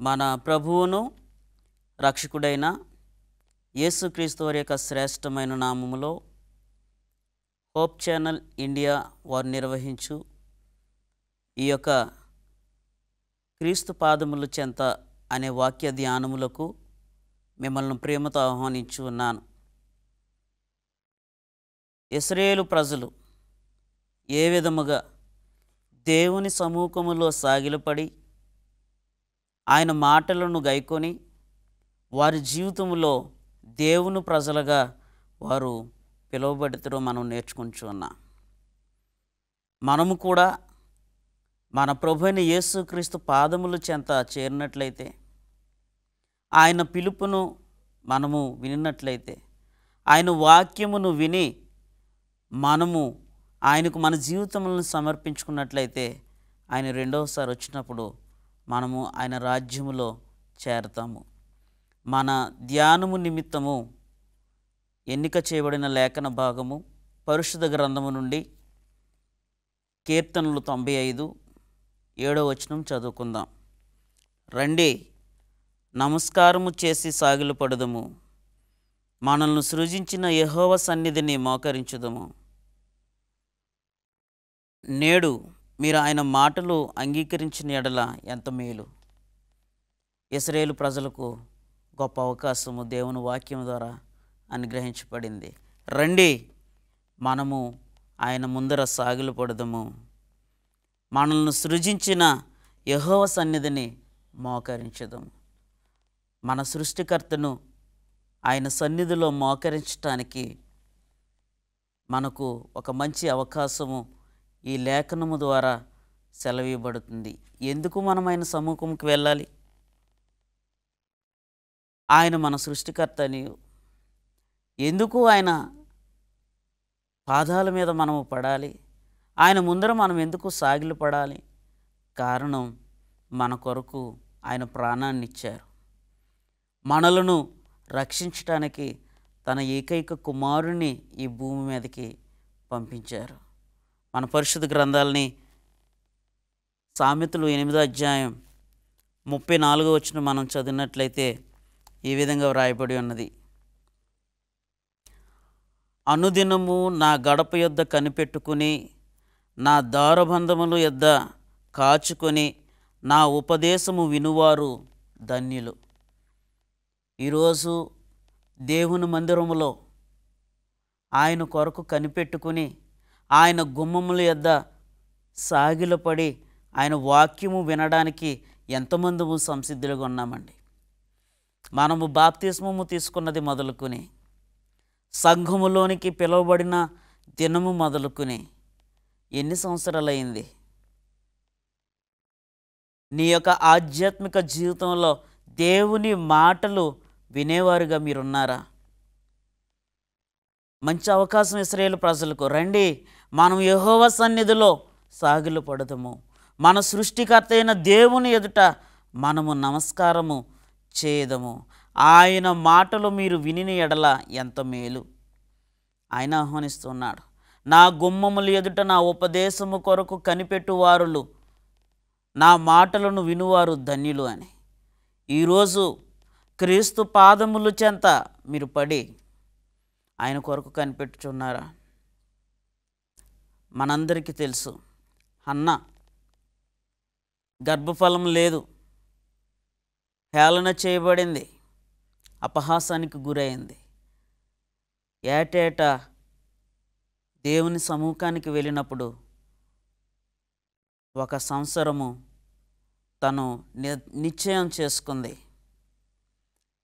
మన ప్రభువును రక్షకుడైన యేసుక్రీస్తు వారి యొక్క శ్రేష్టమైన నామములో హోప్ ఛానల్ ఇండియా వారు నిర్వహించు ఈ యొక్క క్రీస్తు పాదముల చెంత అనే వాక్య ధ్యానములకు మిమ్మల్ని ప్రేమతో ఆహ్వానించి ఉన్నాను. ఇశ్రాయేలు ప్రజలు ఏ విధముగా దేవుని సముఖములో సాగిలపడి ఆయన మాటలను గైకొని వారి జీవితంలో దేవుని ప్రజలుగా వారు పిలువబడితే మనం నేర్చుకుంటున్నాం. మనము కూడా మన ప్రభువైన యేసుక్రీస్తు పాదముల చెంత చేరినట్లయితే, ఆయన పిలుపును మనము వినినట్లయితే, ఆయన వాక్యమును విని మనము ఆయనకు మన జీవితములను సమర్పించుకున్నట్లయితే, ఆయన రెండవసారి వచ్చినప్పుడు మనము ఆయన రాజ్యములో చేరతాము. మన ధ్యానము నిమిత్తము ఎన్నిక చేయబడిన లేఖన భాగము పరిశుద్ధ గ్రంథము నుండి కీర్తనలు 95 7వ వచనం చదువుకుందాం. రండి, నమస్కారము చేసి సాగిలపడుదము, మనల్ని సృజించిన యెహోవా సన్నిధిని మోకరించుదము. నేడు మీరు ఆయన మాటలు అంగీకరించిన ఎడల ఎంత మేలు. ఇశ్రాయేలు ప్రజలకు గొప్ప అవకాశము దేవుని వాక్యం ద్వారా అనుగ్రహించబడింది. రండి, మనము ఆయన ముందర సాగిలపడుదము, మనల్ని సృజించిన యెహోవా సన్నిధిని మోకరించుదము. మన సృష్టికర్తను ఆయన సన్నిధిలో మోకరించటానికి మనకు ఒక మంచి అవకాశము ఈ లేఖనము ద్వారా సెలవివ్వబడుతుంది. ఎందుకు మనం ఆయన సముఖంకి వెళ్ళాలి? ఆయన మన సృష్టికర్త అని. ఎందుకు ఆయన పాదాల మీద మనము పడాలి? ఆయన ముందర మనం ఎందుకు సాగిలపడాలి? కారణం, మన కొరకు ఆయన ప్రాణాన్ని ఇచ్చారు. మనలను రక్షించటానికి తన ఏకైక కుమారుని ఈ భూమి మీదకి పంపించారు. మన పరిశుద్ధ గ్రంథాలని సామెతలు 8వ అధ్యాయం 34వ వచనం మనం చదివినట్లయితే ఈ విధంగా వ్రాయబడి ఉన్నది. అనుదినము నా గడప యొద్ద కనిపెట్టుకుని, నా దారబంధముల యొద్ద కాచుకొని, నా ఉపదేశము వినువారు ధన్యులు. ఈరోజు దేవుని మందిరములో ఆయన కొరకు కనిపెట్టుకుని, ఆయన గుమ్మముల యొద్ద సాగిలపడి ఆయన వాక్యము వినడానికి ఎంతమంది సంసిద్ధులుగా ఉన్నామండి. మనము బాప్తిస్మము తీసుకున్నది మొదలుకొని, సంఘములోనికి పిలువబడిన దినము మొదలుకొని ఎన్ని సంవత్సరాలైంది? నీ యొక్క ఆధ్యాత్మిక జీవితంలో దేవుని మాటలు వినేవారుగా మీరున్నారా? మంచి అవకాశం ఇశ్రాయేలు ప్రజలకు. రండి, మనం యెహోవా సన్నిధిలో సాగిలపడదము, మన సృష్టికర్త అయిన దేవుని ఎదుట మనము నమస్కారము చేయదము. ఆయన మాటలు మీరు వినిన ఎడల ఎంత మేలు. ఆయన ఆహ్వానిస్తున్నాడు, నా గుమ్మముల ఎదుట నా ఉపదేశము కొరకు కనిపెట్టువారులు, నా మాటలను వినువారు ధన్యులు అని. ఈరోజు క్రీస్తు పాదముల చెంత మీరు పడి ఆయన కొరకు కనిపెట్టుచున్నారా? మనందరికీ తెలుసు, హన్న గర్భఫలం లేదు, హేళన చేయబడింది, అపహాసానికి గురైంది. ఏటేటా దేవుని సముఖానికి వెళ్ళినప్పుడు ఒక సంవత్సరము తను నిశ్చయం చేసుకుంది,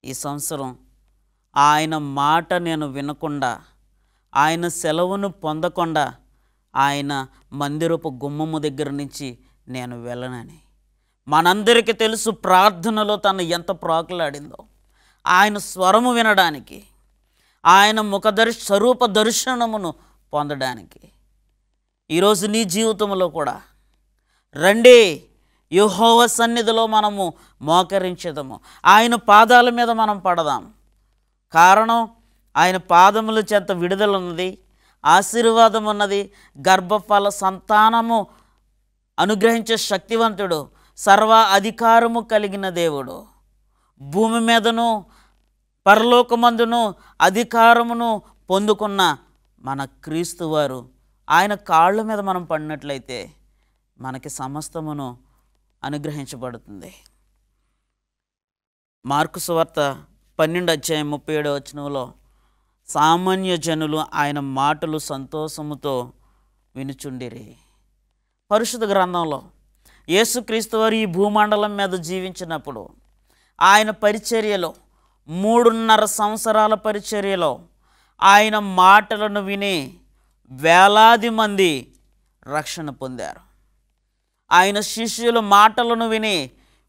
ఈ సంవత్సరం ఆయన మాట నేను వినకుండా, ఆయన సెలవును పొందకుండా ఆయన మందిరపు గుమ్మము దగ్గర నుంచి నేను వెళ్ళనని. మనందరికీ తెలుసు, ప్రార్థనలో తను ఎంత ప్రాకులాడిందో ఆయన స్వరము వినడానికి, ఆయన స్వరూప దర్శనమును పొందడానికి. ఈరోజు నీ జీవితంలో కూడా రండి, యెహోవా సన్నిధిలో మనము మోకరించదము, ఆయన పాదాల మీద మనం పడదాం. కారణం, ఆయన పాదముల చెంత విడుదల ఉన్నది, ఆశీర్వాదం ఉన్నది, గర్భఫల సంతానము అనుగ్రహించే శక్తివంతుడు, సర్వ అధికారము కలిగిన దేవుడు, భూమి మీదను పరలోకమందును అధికారమును పొందుకున్న మన క్రీస్తు వారు, ఆయన కాళ్ళ మీద మనం పడినట్లయితే మనకి సమస్తమును అనుగ్రహించబడుతుంది. మార్కు సువార్త 12:37 సామాన్య జనులు ఆయన మాటలు సంతోషముతో వినుచుండిరి. పరిశుద్ధ గ్రంథంలో యేసుక్రీస్తు వారు ఈ భూమండలం మీద జీవించినప్పుడు ఆయన పరిచర్యలో 3.5 సంవత్సరాల పరిచర్యలో ఆయన మాటలను విని వేలాది మంది రక్షణ పొందారు. ఆయన శిష్యుల మాటలను విని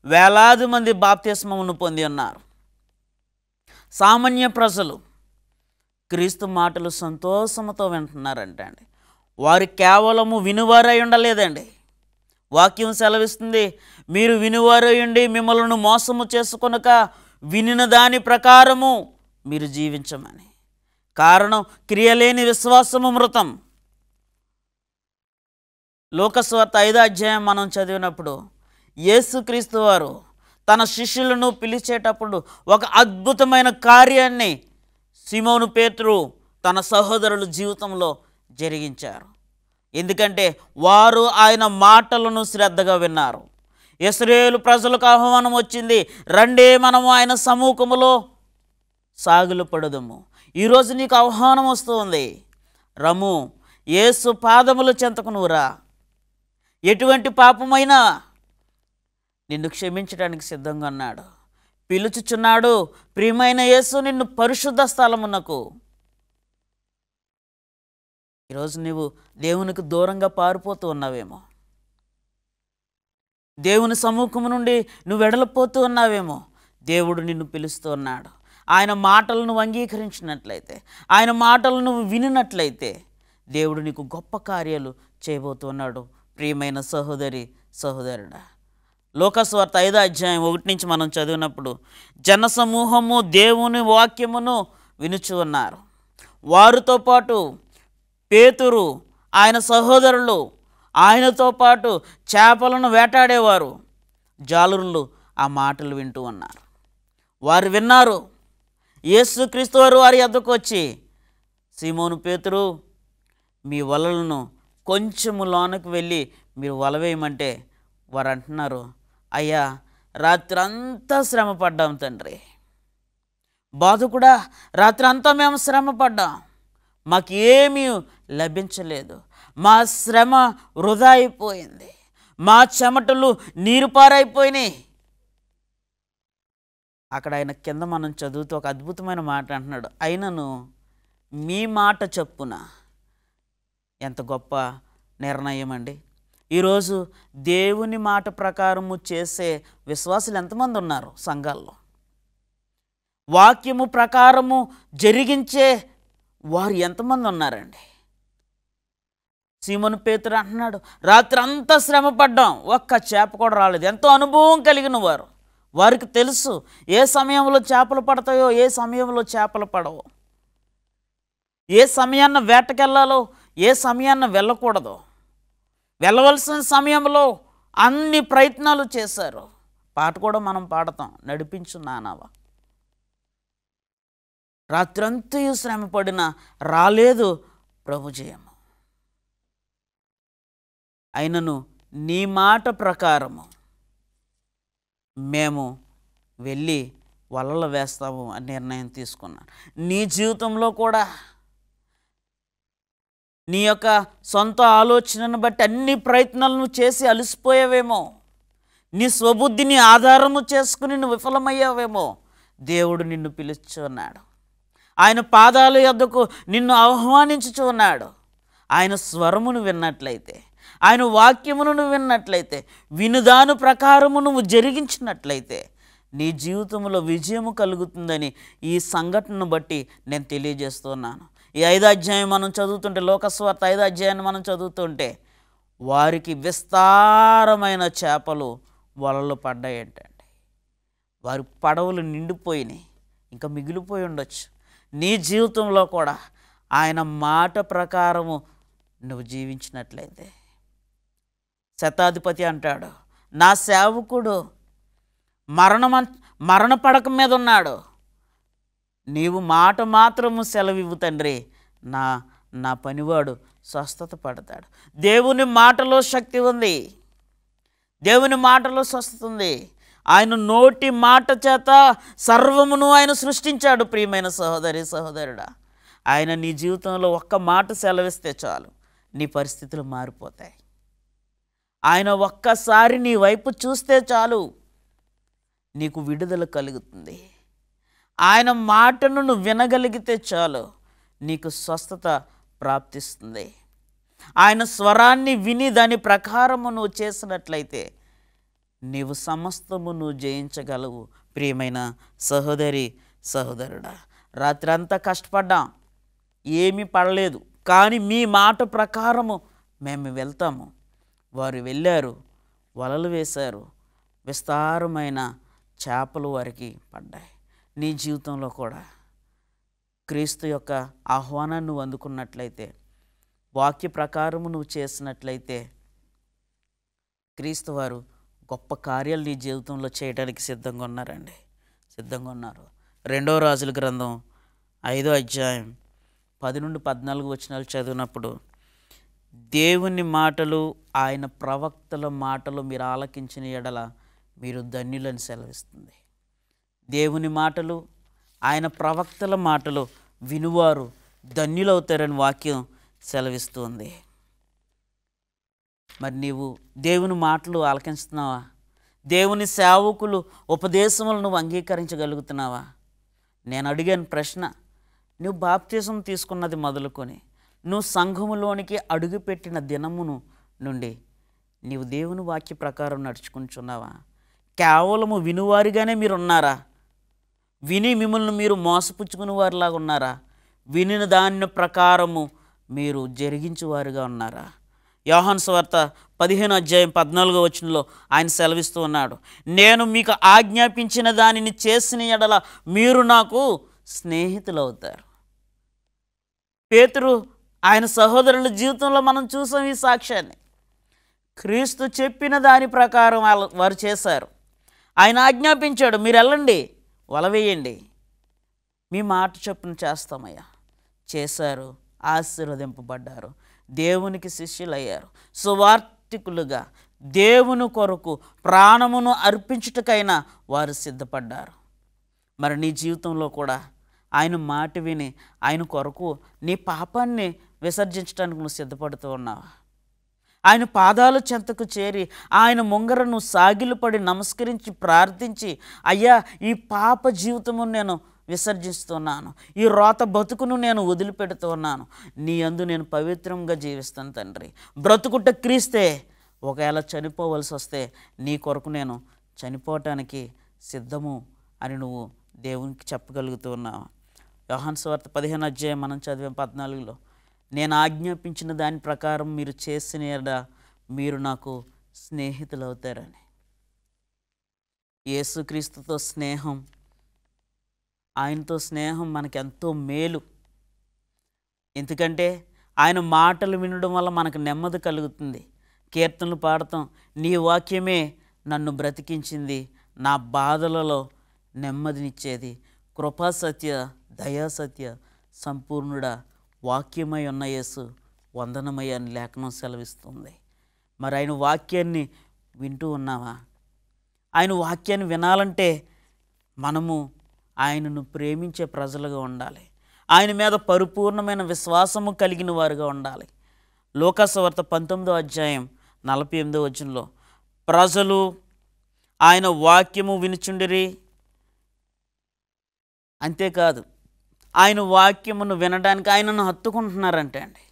వేలాది మంది బాప్తిస్మమును పొంది ఉన్నారు. సామాన్య ప్రజలు క్రీస్తు మాటలు సంతోషంతో వింటున్నారంటే అండి, వారు కేవలము వినువారై ఉండలేదండి. వాక్యం సెలవిస్తుంది, మీరు వినువారై ఉండి మిమ్మల్ని మోసము చేసుకొనక వినిన దాని ప్రకారము మీరు జీవించమని. కారణం, క్రియలేని విశ్వాసము మృతం. లోకసువార్త 5 మనం చదివినప్పుడు యేసుక్రీస్తు వారు తన శిష్యులను పిలిచేటప్పుడు ఒక అద్భుతమైన కార్యాన్ని సీమోను పేతురు తన సహోదరుల జీవితంలో జరిగించారు. ఎందుకంటే వారు ఆయన మాటలను శ్రద్ధగా విన్నారు. ఇశ్రాయేలు ప్రజలకు ఆహ్వానం వచ్చింది, రండి మనము ఆయన సముఖములో సాగిలు పడుదము. ఈరోజు నీకు ఆహ్వానం వస్తుంది, రమ్ము యేసు పాదముల చెంతకు నువ్వురా. ఎటువంటి పాపమైనా నిన్ను క్షమించడానికి సిద్ధంగా ఉన్నాడు, పిలుచుచున్నాడు. ప్రియమైన యేసు నిన్ను పరిశుద్ధ స్థలమునకు. ఈరోజు నువ్వు దేవునికి దూరంగా పారిపోతూ ఉన్నావేమో, దేవుని సముఖము నుండి నువ్వు వెడలిపోతూ ఉన్నావేమో. దేవుడు నిన్ను పిలుస్తూ ఉన్నాడు. ఆయన మాటలను అంగీకరించినట్లయితే, ఆయన మాటలను నువ్వు వినినట్లయితే దేవుడు నీకు గొప్ప కార్యాలు చేయబోతున్నాడు. ప్రియమైన సహోదరి సహోదరుడా, లోకసువార్త 5:1 మనం చదివినప్పుడు జనసమూహము దేవుని వాక్యమును వినుచు ఉన్నారు. వారితో పాటు పేతురు, ఆయన సహోదరులు, ఆయనతో పాటు చేపలను వేటాడేవారు జాలరులు ఆ మాటలు వింటూ ఉన్నారు. వారు విన్నారు. యేసుక్రీస్తు వారు వారి యొద్దకు వచ్చి, సీమోను పేతురు, మీ వలలను కొంచెము లోనకి వెళ్ళి మీరు వల వేయమంటే వారు అంటున్నారు, అయ్యా రాత్రి అంతా శ్రమ పడ్డాం తండ్రి, బాధ కూడా రాత్రి అంతా మేము శ్రమ పడ్డాం, మాకేమీ లభించలేదు, మా శ్రమ వృధా అయిపోయింది, మా చెమటలు నీరు పారైపోయినాయి. అక్కడ ఆయన కింద మనం చదువుతూ ఒక అద్భుతమైన మాట అంటున్నాడు, అయినను మీ మాట చొప్పున. ఎంత గొప్ప నిర్ణయం అండి. ఈరోజు దేవుని మాట ప్రకారము చేసే విశ్వాసులు ఎంతమంది ఉన్నారు సంఘాల్లో? వాక్యము ప్రకారము జరిగించే వారు ఎంతమంది ఉన్నారండి? సీమోను పేతురు అంటున్నాడు, రాత్రి అంతా శ్రమ పడ్డాం, ఒక్క చేప కూడా రాలేదు. ఎంతో అనుభవం కలిగిన వారు. వారికి తెలుసు ఏ సమయంలో చేపలు పడతాయో, ఏ సమయంలో చేపలు పడవో, ఏ సమయాన్న వేటకెళ్ళాలో, ఏ సమయాన్న వెళ్ళకూడదో. వెళ్ళవలసిన సమయంలో అన్ని ప్రయత్నాలు చేశారు. పాట కూడా మనం పాడతాం, నడిపించు నానావా. రాత్రంతయు శ్రమ పడినా రాలేదు ప్రభు జయము. అయినను నీ మాట ప్రకారము మేము వెళ్ళి వలలు వేస్తాము అని నిర్ణయం తీసుకున్నాను. నీ జీవితంలో కూడా నీ యొక్క సొంత ఆలోచనను బట్టి అన్ని ప్రయత్నాలను చేసి అలసిపోయావేమో, నీ స్వబుద్ధిని ఆధారము చేసుకుని నువ్వు విఫలమయ్యావేమో. దేవుడు నిన్ను పిలుచున్నాడు. ఆయన పాదాల యొద్దకు నిన్ను ఆహ్వానించుచు ఉన్నాడు. ఆయన స్వరమును విన్నట్లయితే, ఆయన వాక్యమును నువ్వు విన్నట్లయితే, వినుదాను ప్రకారము నువ్వు జరిగించినట్లయితే నీ జీవితంలో విజయము కలుగుతుందని ఈ సంఘటనను బట్టి నేను తెలియజేస్తున్నాను. ఈ 5వ అధ్యాయం మనం చదువుతుంటే, లోకసువార్త 5వ అధ్యాయాన్ని మనం చదువుతుంటే, వారికి విస్తారమైన చేపలు వలలు పడ్డాయంటండి. వారి పడవలు నిండిపోయినాయి, ఇంకా మిగిలిపోయి ఉండొచ్చు. నీ జీవితంలో కూడా ఆయన మాట ప్రకారము నువ్వు జీవించినట్లయితే, శతాధిపతి అంటాడు, నా సేవకుడు మరణ మరణ పడక మీద ఉన్నాడు, నీవు మాట మాత్రము సెలవివ్వు తండ్రి, నా నా పనివాడు స్వస్థత పడతాడు. దేవుని మాటలో శక్తి ఉంది, దేవుని మాటలో స్వస్థత ఉంది. ఆయన నోటి మాట చేత సర్వమును ఆయన సృష్టించాడు. ప్రియమైన సహోదరి సహోదరుడా, ఆయన నీ జీవితంలో ఒక్క మాట సెలవిస్తే చాలు, నీ పరిస్థితులు మారిపోతాయి. ఆయన ఒక్కసారి నీ వైపు చూస్తే చాలు, నీకు విడుదల కలుగుతుంది. ఆయన మాటను నువ్వు వినగలిగితే చాలు, నీకు స్వస్థత ప్రాప్తిస్తుంది. ఆయన స్వరాన్ని విని దాని ప్రకారము నువ్వు చేసినట్లయితే నీవు సమస్తము నువ్వు జయించగలవు. ప్రియమైన సహోదరి సహోదరుడా, రాత్రి అంతా కష్టపడ్డాం, ఏమీ పడలేదు, కానీ మీ మాట ప్రకారము మేము వెళ్తాము. వారు వెళ్ళారు, వలలు వేశారు, విస్తారమైన చేపలు వారికి పడ్డాయి. నీ జీవితంలో కూడా క్రీస్తు యొక్క ఆహ్వానాన్ని నువ్వు అందుకున్నట్లయితే, వాక్య ప్రకారము నువ్వు చేసినట్లయితే, క్రీస్తు వారు గొప్ప కార్యాలు నీ జీవితంలో చేయడానికి సిద్ధంగా ఉన్నారండి, సిద్ధంగా ఉన్నారు. 2 రాజుల గ్రంథం 5వ అధ్యాయం 10 నుండి 14 వచనాలు చదివినప్పుడు, దేవుని మాటలు, ఆయన ప్రవక్తల మాటలు మీరు ఆలకించిన ఎడల మీరు ధన్యులని సెలవిస్తుంది. దేవుని మాటలు, ఆయన ప్రవక్తల మాటలు వినువారు ధన్యులవుతారని వాక్యం సెలవిస్తుంది. మరి నీవు దేవుని మాటలు ఆలకిస్తున్నావా? దేవుని సేవకులు ఉపదేశములు నువ్వు అంగీకరించగలుగుతున్నావా? నేను అడిగాను ప్రశ్న, నువ్వు బాప్తిజం తీసుకున్నది మొదలుకొని నువ్వు సంఘములోనికి అడుగుపెట్టిన దినమును నుండి నీవు దేవుని వాక్య ప్రకారం నడుచుకుంటున్నావా? కేవలము వినువారిగానే మీరు ఉన్నారా? విని మిమ్మల్ని మీరు మోసపుచ్చుకునే వారిలాగా ఉన్నారా? వినిన దాని ప్రకారము మీరు జరిగించేవారుగా ఉన్నారా? యోహాను సువార్త 15వ అధ్యాయం 14వ వచనంలో ఆయన సెలవిస్తూ ఉన్నాడు, నేను మీకు ఆజ్ఞాపించిన దానిని చేసిన ఎడల మీరు నాకు స్నేహితులు అవుతారు. పేతురు ఆయన సహోదరుల జీవితంలో మనం చూసాం ఈ సాక్ష్యాన్ని. క్రీస్తు చెప్పిన దాని ప్రకారం వారు చేశారు. ఆయన ఆజ్ఞాపించాడు, మీరు వెళ్ళండి, వల వేయండి, మీ మాట చొప్పున చేస్తామయ్యా. చేశారు, ఆశీర్వదింపబడ్డారు, దేవునికి శిష్యులయ్యారు, సువార్తికులుగా దేవుని కొరకు ప్రాణమును అర్పించుటకైనా వారు సిద్ధపడ్డారు. మరి నీ జీవితంలో కూడా ఆయన మాట విని ఆయన కొరకు నీ పాపాన్ని విసర్జించడానికి నువ్వు సిద్ధపడుతూ ఉన్నావా? ఆయన పాదాల చెంతకు చేరి ఆయన ముంగరను సాగిలపడి నమస్కరించి ప్రార్థించి, అయ్యా ఈ పాప జీవితము నేను విసర్జిస్తున్నాను, ఈ రోత బతుకును నేను వదిలిపెడుతున్నాను, నీ యందు నేను పవిత్రంగా జీవిస్తాను తండ్రి. బ్రతుకుట క్రీస్తే, ఒకవేళ చనిపోవలసి వస్తే నీ కొరకు నేను చనిపోవటానికి సిద్ధము అని నువ్వు దేవునికి చెప్పగలుగుతూ ఉన్నావు. యోహాను సువార్త 15వ అధ్యాయం మనం చదివాం 14లో, నేను ఆజ్ఞాపించిన దాని ప్రకారం మీరు చేసిన ఎడల మీరు నాకు స్నేహితులు అవుతారని. యేసుక్రీస్తుతో స్నేహం, ఆయనతో స్నేహం మనకెంతో మేలు. ఎందుకంటే ఆయన మాటలు వినడం వల్ల మనకు నెమ్మది కలుగుతుంది. కీర్తనలు పాడతాం, నీ వాక్యమే నన్ను బ్రతికించింది, నా బాధలలో నెమ్మదినిచ్చేది, కృపాసత్య దయాసత్య సంపూర్ణుడా వాక్యమై ఉన్న యేసు వందనమయ్య అని లేఖనం సెలవిస్తుంది. మరి ఆయన వాక్యాన్ని వింటూ ఉన్నావా? ఆయన వాక్యాన్ని వినాలంటే మనము ఆయనను ప్రేమించే ప్రజలుగా ఉండాలి, ఆయన మీద పరిపూర్ణమైన విశ్వాసము కలిగిన వారుగా ఉండాలి. లూకాసు వార్త 19వ అధ్యాయం 48వ వచనంలో, ప్రజలు ఆయన వాక్యము వినుచుండిరి, అంతేకాదు ఆయన వాక్యమును వినడానికి ఆయనను హత్తుకుంటున్నారంటే అండి.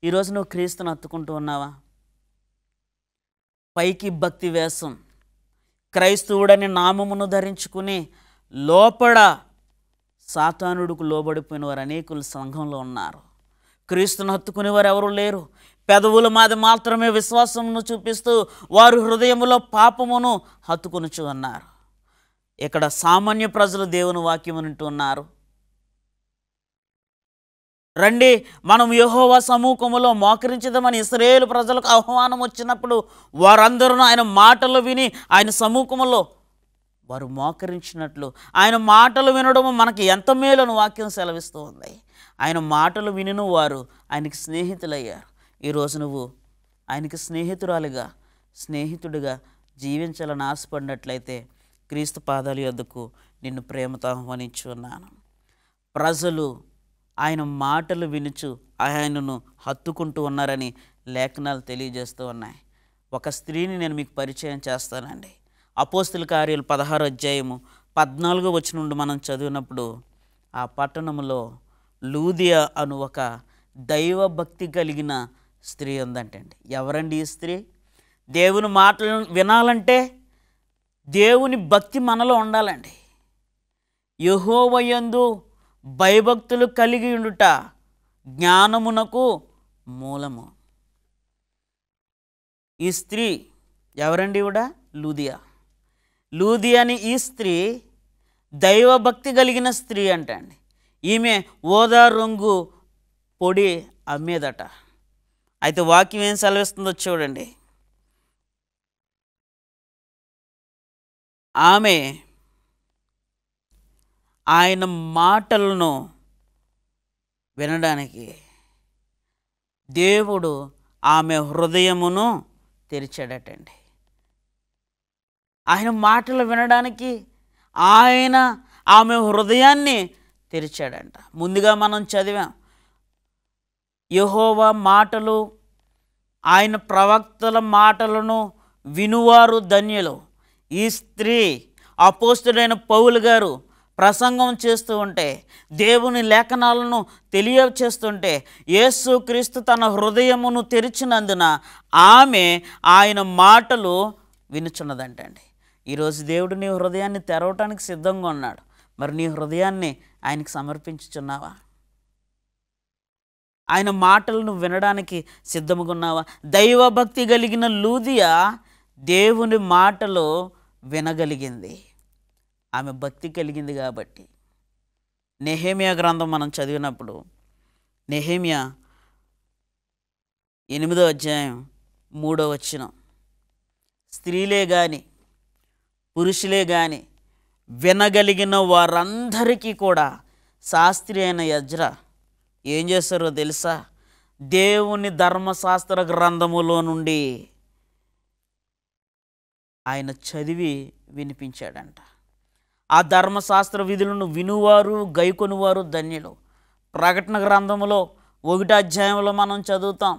ఈరోజు నువ్వు క్రీస్తుని హత్తుకుంటూ ఉన్నావా? పైకి భక్తి వేషం, క్రైస్తవుడని నామమును ధరించుకుని లోపల సాతానుడికి లోబడిపోయిన వారు అనేకులు సంఘంలో ఉన్నారు. క్రీస్తుని హత్తుకునేవారు ఎవరు లేరు. పెదవుల మీద మాత్రమే విశ్వాసమును చూపిస్తూ వారు హృదయములో పాపమును హత్తుకొనుచు ఉన్నారు. ఇక్కడ సామాన్య ప్రజలు దేవుని వాక్యము వింటూ ఉన్నారు. రండి మనం యెహోవా సముఖములో మోకరించుదామని ఇశ్రాయేలు ప్రజలకు ఆహ్వానం వచ్చినప్పుడు వారందరూ ఆయన మాటలు విని ఆయన సముఖములో వారు మోకరించినట్లు ఆయన మాటలు వినడం మనకి ఎంత మేలని వాక్యం సెలవిస్తూ ఉంది. ఆయన మాటలు వినిన వారు ఆయనకి స్నేహితులయ్యారు. ఈరోజు నువ్వు ఆయనకి స్నేహితుడిగా జీవించాలని ఆశపడినట్లయితే క్రీస్తు పాదాల యొద్దకు నిన్ను ప్రేమతో ఆహ్వానించి ఉన్నాను. ప్రజలు ఆయన మాటలు వినుచు ఆయనను హత్తుకుంటూ ఉన్నారని లేఖనాలు తెలియజేస్తూ ఉన్నాయి. ఒక స్త్రీని నేను మీకు పరిచయం చేస్తానండి. అపోస్తుల కార్యాలు 16వ అధ్యాయము 14వ వచనం నుండి మనం చదివినప్పుడు ఆ పట్టణంలో లూదియా అను ఒక దైవభక్తి కలిగిన స్త్రీ ఉందంటండి. ఎవరండి ఈ స్త్రీ? దేవుని మాటలు వినాలంటే దేవుని భక్తి మనలో ఉండాలండి. యెహోవా యందు భయభక్తులు కలిగి ఉండుట జ్ఞానమునకు మూలము. ఈ స్త్రీ ఎవరండి? కూడా లూదియాని ఈ స్త్రీ దైవభక్తి కలిగిన స్త్రీ అంటండి. ఈమె ఓదా రంగు పొడి అమ్మేదట. అయితే వాక్యం ఏం సెలవిస్తుందో చూడండి. ఆమె ఆయన మాటలను వినడానికి దేవుడు ఆమె హృదయమును తెరిచాడటండి. ఆయన మాటలు వినడానికి ఆయన ఆమె హృదయాన్ని తెరిచాడంట. ముందుగా మనం చదివాం, యెహోవా మాటలు ఆయన ప్రవక్తల మాటలను వినువారు ధన్యులు. ఈ స్త్రీ అపోస్తుడైన పౌలు గారు ప్రసంగం చేస్తూ ఉంటే, దేవుని లేఖనాలను తెలియచేస్తుంటే యేసుక్రీస్తు తన హృదయమును తెరిచినందున ఆమె ఆయన మాటలు వినుచున్నదంటండి. ఈరోజు దేవుడు నీ హృదయాన్ని తెరవటానికి సిద్ధంగా ఉన్నాడు. మరి నీ హృదయాన్ని ఆయనకి సమర్పించుచున్నావా? ఆయన మాటలను వినడానికి సిద్ధంగా ఉన్నావా? దైవభక్తి కలిగిన లూదియా దేవుని మాటలు వినగలిగింది. ఆమె భక్తి కలిగింది కాబట్టి. నెహెమ్యా గ్రంథం మనం చదివినప్పుడు నెహెమ్యా 8వ అధ్యాయం 3వ వచనం, స్త్రీలే కానీ పురుషులే కానీ వినగలిగిన వారందరికీ కూడా శాస్త్రి అయిన ఎజ్రా ఏం చేస్తారో తెలుసా? దేవుని ధర్మశాస్త్ర గ్రంథములో నుండి ఆయన చదివి వినిపించాడంట. ఆ ధర్మశాస్త్ర విధులను వినువారు గైకొనువారు ధన్యులు. ప్రకటన గ్రంథములో 1వ అధ్యాయంలో మనం చదువుతాం,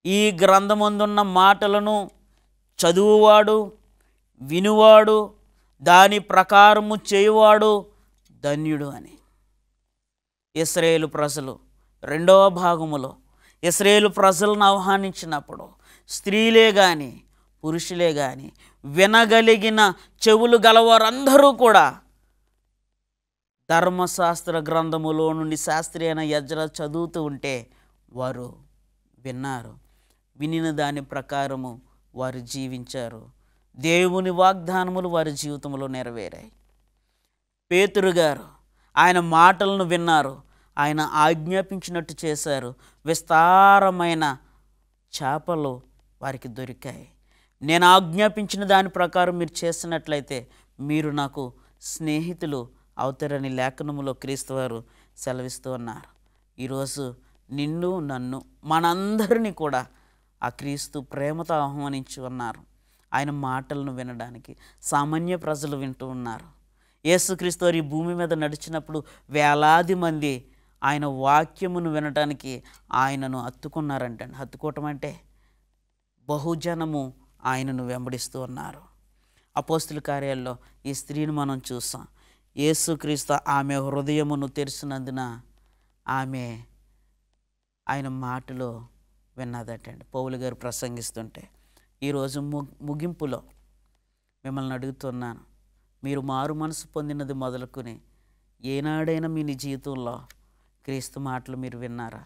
ఈ గ్రంథమందున్న మాటలను చదువువాడు వినువాడు దాని ప్రకారము చేయువాడు ధన్యుడు అని. ఇశ్రాయేలు ప్రజలు 2వ భాగములో ఇశ్రాయేలు ప్రజలను ఆహ్వానించినప్పుడు స్త్రీలే కానీ పురుషులే కానీ వినగలిగిన చెవులు గలవారందరూ కూడా ధర్మశాస్త్ర గ్రంథములో నుండి శాస్త్రి అయిన ఎజ్రా చదువుతూ ఉంటే వారు విన్నారు. వినిన దాని ప్రకారము వారు జీవించారు. దేవుని వాగ్దానములు వారి జీవితంలో నెరవేరాయి. పేతురు గారు ఆయన మాటలను విన్నారు, ఆయన ఆజ్ఞాపించినట్టు చేశారు. విస్తారమైన చేపలు వారికి దొరికాయి. నేను ఆజ్ఞాపించిన దాని ప్రకారం మీరు చేసినట్లయితే మీరు నాకు స్నేహితులు అవుతారని లేఖనములో క్రీస్తు వారు సెలవిస్తూ ఉన్నారు. ఈరోజు నిన్ను నన్ను మనందరినీ కూడా ఆ క్రీస్తు ప్రేమతో ఆహ్వానించి ఉన్నారు. ఆయన మాటలను వినడానికి సామాన్య ప్రజలు వింటూ ఉన్నారు. యేసుక్రీస్తు వారు ఈ భూమి మీద నడిచినప్పుడు వేలాది మంది ఆయన వాక్యమును వినడానికి ఆయనను హత్తుకున్నారంటండి. హత్తుకోవటం అంటే బహుజనము ఆయనను వెంబడిస్తూ ఉన్నారు. అపోస్తుల కార్యాల్లో ఈ స్త్రీని మనం చూసాం. యేసుక్రీస్తు ఆమె హృదయమును తెరిచినందున ఆమె ఆయన మాటలో విన్నదటండి. పౌలు గారు ప్రసంగిస్తుంటే ఈరోజు ముగింపులో మిమ్మల్ని అడుగుతున్నాను, మీరు మారు మనసు పొందినది మొదలుకొని ఏనాడైనా మీ జీవితంలో క్రీస్తు మాటలు మీరు విన్నారా?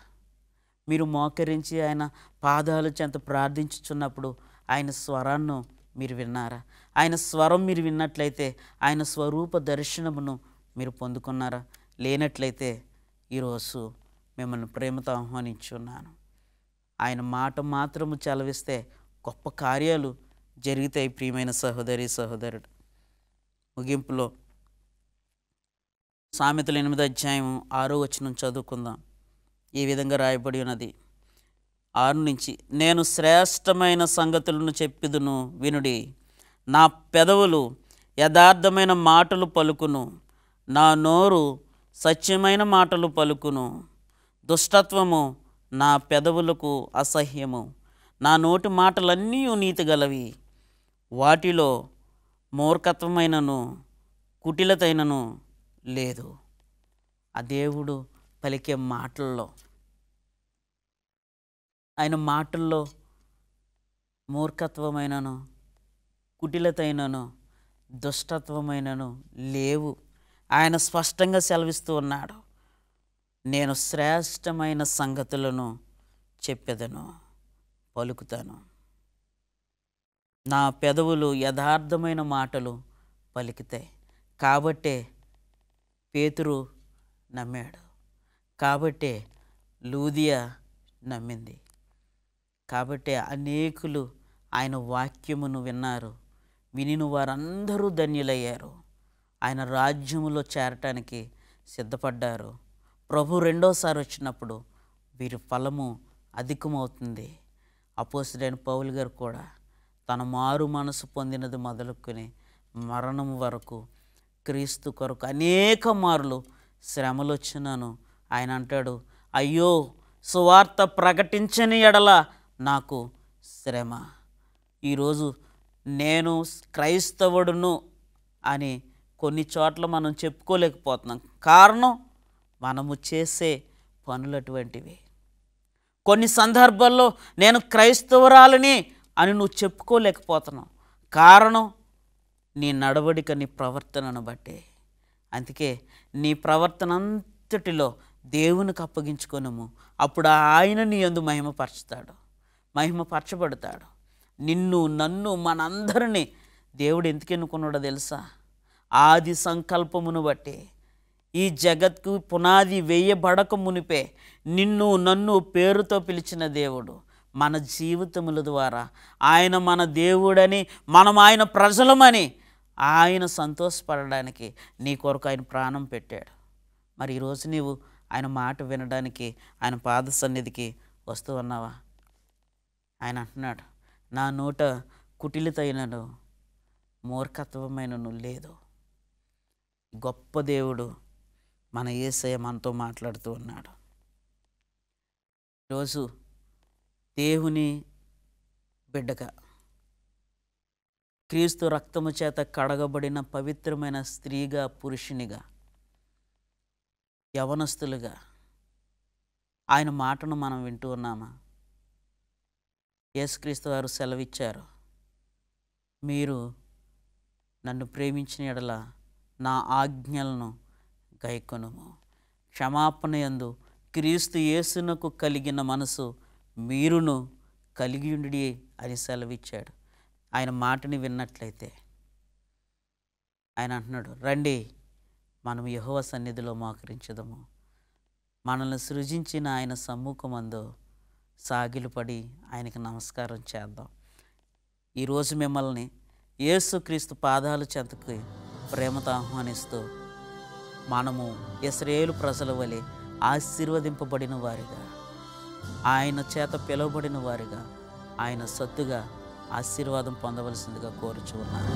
మీరు మోకరించి ఆయన పాదాలు చెంత ప్రార్థించుచున్నప్పుడు ఆయన స్వరాన్ని మీరు విన్నారా? ఆయన స్వరం మీరు విన్నట్లయితే ఆయన స్వరూప దర్శనమును మీరు పొందుకున్నారా? లేనట్లయితే ఈరోజు మిమ్మల్ని ప్రేమతో ఆహ్వానించున్నాను. ఆయన మాట మాత్రము చలవిస్తే గొప్ప కార్యాలు జరుగుతాయి. ప్రియమైన సహోదరి సహోదరుడు, ముగింపులో సామెతలు 8వ అధ్యాయం 6వ వచనం చదువుకుందాం. ఈ విధంగా రాయబడి ఉన్నది. 6 నుంచి, నేను శ్రేష్టమైన సంగతులను చెప్పిదును వినుడి, నా పెదవులు యథార్థమైన మాటలు పలుకును, నా నోరు సత్యమైన మాటలు పలుకును. దుష్టత్వము నా పెదవులకు అసహ్యము, నా నోటి మాటలన్నీ నీతి గలవి. వాటిలో మూర్ఖత్వమైనను కుటిలతైనను లేదు. ఆ దేవుడు పలికే మాటల్లో, ఆయన మాటల్లో మూర్ఖత్వమైనను కుటిలతైనను దుష్టత్వమైనను లేవు. ఆయన స్పష్టంగా సెలవిస్తూ ఉన్నాడు. నేను శ్రేష్టమైన సంగతులను చెప్పెదను, పలుకుతాను. నా పెదవులు యథార్థమైన మాటలు పలికితాయి. కాబట్టే పేతురు నమ్మాడు, కాబట్టే లూదియా నమ్మింది, కాబట్టే అనేకులు ఆయన వాక్యమును విన్నారు. వినిన వారందరూ ధన్యులయ్యారు, ఆయన రాజ్యములో చేరటానికి సిద్ధపడ్డారు. ప్రభు రెండోసారి వచ్చినప్పుడు వీరి ఫలము అధికమవుతుంది. అపోస్తలుడైన పౌలు గారు కూడా తన మారు మనసు పొందినది మొదలుకొని మరణం వరకు క్రీస్తు కొరకు అనేక మార్లు శ్రమలు వచ్చినాను. ఆయన అంటాడు, అయ్యో సువార్త ప్రకటించని ఎడల నాకు శ్రమ. ఈరోజు నేను క్రైస్తవుడును అని కొన్ని చోట్ల మనం చెప్పుకోలేకపోతున్నాం. కారణం మనము చేసే పనులు అటువంటివి. కొన్ని సందర్భాల్లో నేను క్రైస్తవురాలని అని నువ్వు చెప్పుకోలేకపోతున్నావు. కారణం నీ నడవడిక, నీ ప్రవర్తనను బట్టే. అందుకే నీ ప్రవర్తన అంతటిలో దేవునికి అప్పగించుకొనుము. అప్పుడు ఆయన నీ యందు మహిమపరచబడతాడు. నిన్ను, నన్ను, మనందరినీ దేవుడు ఎందుకు ఎన్నుకున్నాడో తెలుసా? ఆది సంకల్పమును బట్టి ఈ జగత్కు పునాది వేయబడక మునిపే నిన్ను, నన్ను పేరుతో పిలిచిన దేవుడు మన జీవితముల ద్వారా ఆయన మన దేవుడని, మనం ఆయన ప్రజలమని ఆయన సంతోషపడడానికి నీ కొరకు ఆయన ప్రాణం పెట్టాడు. మరి ఈరోజు నీవు ఆయన మాట వినడానికి ఆయన పాద సన్నిధికి వస్తూ ఉన్నావా? ఆయన అంటున్నాడు, నా నోట కుటిలితైనను మూర్ఖత్వమైనను లేదు. గొప్ప దేవుడు మన యేసయ్య మనతో మాట్లాడుతూ ఉన్నాడు. ఈరోజు దేవుని బిడ్డగా, క్రీస్తు రక్తము చేత కడగబడిన పవిత్రమైన స్త్రీగా, పురుషునిగా, యవనస్తులుగా ఆయన మాటను మనం వింటూ ఉన్నామా? యేసుక్రీస్తు వారు సెలవిచ్చారు, మీరు నన్ను ప్రేమించిన ఎడల నా ఆజ్ఞలను గైకొనుము. క్షమాపణ యందు క్రీస్తు యేసునకు కలిగిన మనసు మీరును కలిగి ఉండి అని సెలవిచ్చాడు. ఆయన మాటని విన్నట్లయితే ఆయన అంటున్నాడు, రండి మనం యెహోవా సన్నిధిలో మోకరించుదాము. మనల్ని సృజించిన ఆయన సమ్ముఖమందు సాగిలపడి ఆయనకి నమస్కారం చేద్దాం. ఈరోజు మిమ్మల్ని యేసుక్రీస్తు పాదాల చెంతకు ప్రేమతో ఆహ్వానిస్తూ మనము ఇశ్రాయేలు ప్రజల వలె ఆశీర్వదింపబడిన వారిగా, ఆయన చేత పిలువబడిన వారిగా, ఆయన సొత్తుగా ఆశీర్వాదం పొందవలసిందిగా కోరుచు ఉన్నాను.